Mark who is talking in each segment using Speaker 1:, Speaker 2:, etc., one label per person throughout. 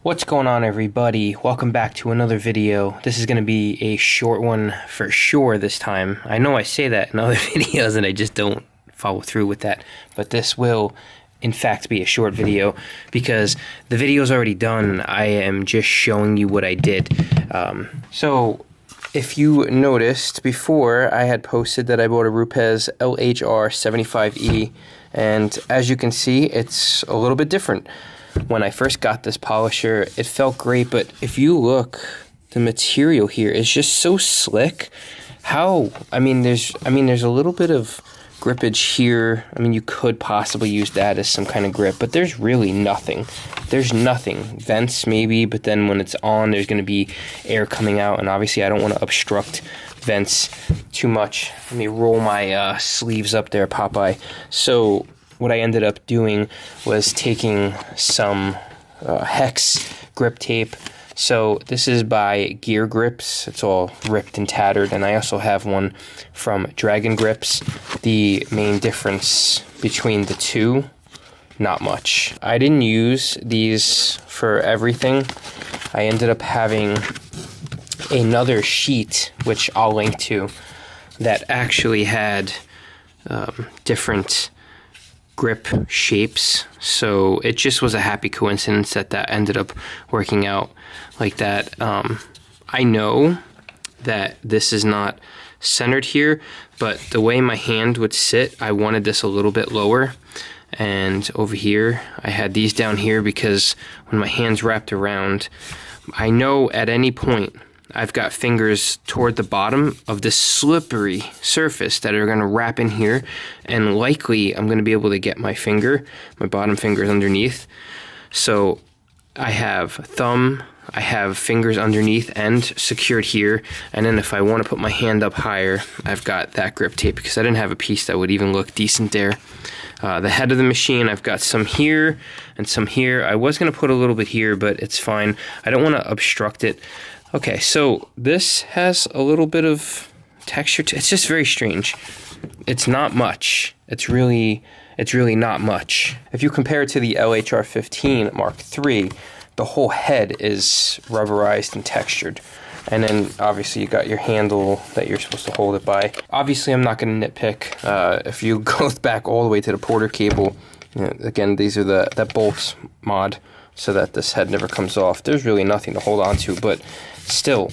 Speaker 1: What's going on, everybody? Welcome back to another video. This is going to be a short one for sure this time. I know I say that in other videos and I just don't follow through with that, but this will in fact be a short video because the video is already done. I am just showing you what I did. So if you noticed before, I had posted that I bought a Rupes LHR 75E, and as you can see, it's a little bit different. When I first got this polisher, it felt great, but if you look, the material here is just so slick. I mean, there's a little bit of grippage here. I mean, you could possibly use that as some kind of grip, but there's really nothing. There's nothing. Vents maybe, but then when it's on, there's going to be air coming out, and obviously I don't want to obstruct vents too much. Let me roll my sleeves up there, Popeye. So what I ended up doing was taking some hex grip tape. So this is by Gripz. It's all ripped and tattered, and I also have one from Gripz. The main difference between the two, not much. I didn't use these for everything. I ended up having another sheet, which I'll link to, that actually had different grip shapes, so it just was a happy coincidence that ended up working out like that. I know that this is not centered here, but the way my hand would sit, I wanted this a little bit lower, and over here I had these down here because when my hand's wrapped around, I know at any point I've got fingers toward the bottom of this slippery surface that are going to wrap in here, and likely I'm going to be able to get my bottom fingers underneath. So I have thumb, I have fingers underneath and secured here, and then if I want to put my hand up higher, I've got that grip tape because I didn't have a piece that would even look decent there. The head of the machine, I've got some here and some here. I was going to put a little bit here, but it's fine. I don't want to obstruct it. Okay, so this has a little bit of texture to it. It's just very strange. It's not much. It's really not much. If you compare it to the LHR 15 Mark III, the whole head is rubberized and textured. And then obviously you got your handle that you're supposed to hold it by. Obviously I'm not going to nitpick. If you go back all the way to the Porter cable, again, these are that bolts mod so that this head never comes off. There's really nothing to hold on to, but still,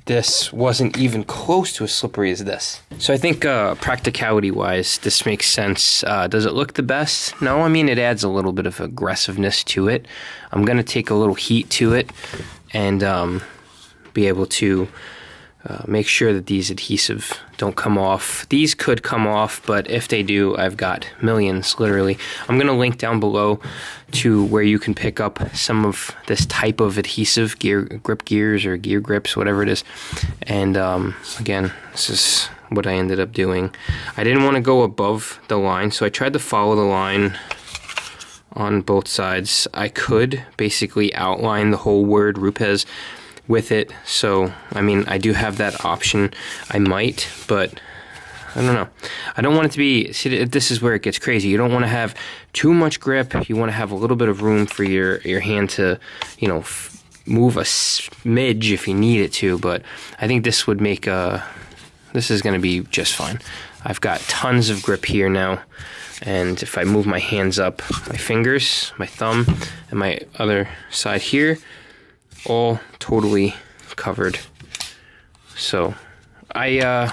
Speaker 1: this wasn't even close to as slippery as this. So I think practicality-wise, this makes sense. Does it look the best? No, I mean, it adds a little bit of aggressiveness to it. I'm going to take a little heat to it and be able to make sure that these adhesive don't come off. These could come off, but if they do, I've got millions, literally. I'm going to link down below to where you can pick up some of this type of adhesive, grip gears or gear grips, whatever it is. And again, this is what I ended up doing. I didn't want to go above the line, so I tried to follow the line on both sides. I could basically outline the whole word Rupes with it, so I mean, I do have that option. I might, but I don't know. I don't want it to be, see, this is where it gets crazy. You don't want to have too much grip. You want to have a little bit of room for your hand to, you know, move a smidge if you need it to, but I think this would make this is going to be just fine. I've got tons of grip here now, and if I move my hands up, my fingers, my thumb, and my other side here, all totally covered. So yeah,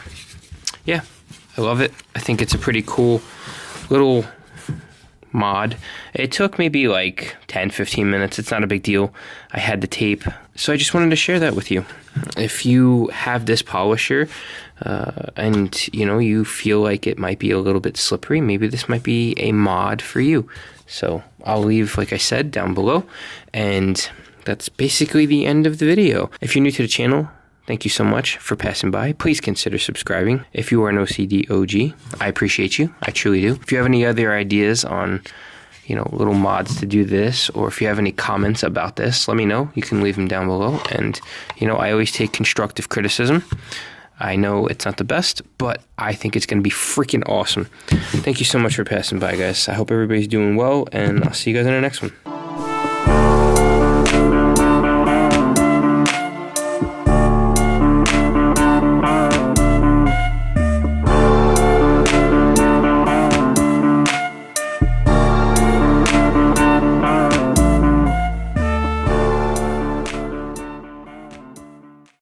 Speaker 1: I love it. I think it's a pretty cool little mod. It took maybe like 10-15 minutes. It's not a big deal. I had the tape, so I just wanted to share that with you. If you have this polisher and you know, you feel like it might be a little bit slippery, maybe this might be a mod for you. So I'll leave, like I said, down below, and that's basically the end of the video. If you're new to the channel, thank you so much for passing by. Please consider subscribing. If you are an OCD OG, I appreciate you. I truly do. If you have any other ideas on, you know, little mods to do this, or if you have any comments about this, let me know. You can leave them down below. And, you know, I always take constructive criticism. I know it's not the best, but I think it's going to be freaking awesome. Thank you so much for passing by, guys. I hope everybody's doing well, and I'll see you guys in the next one.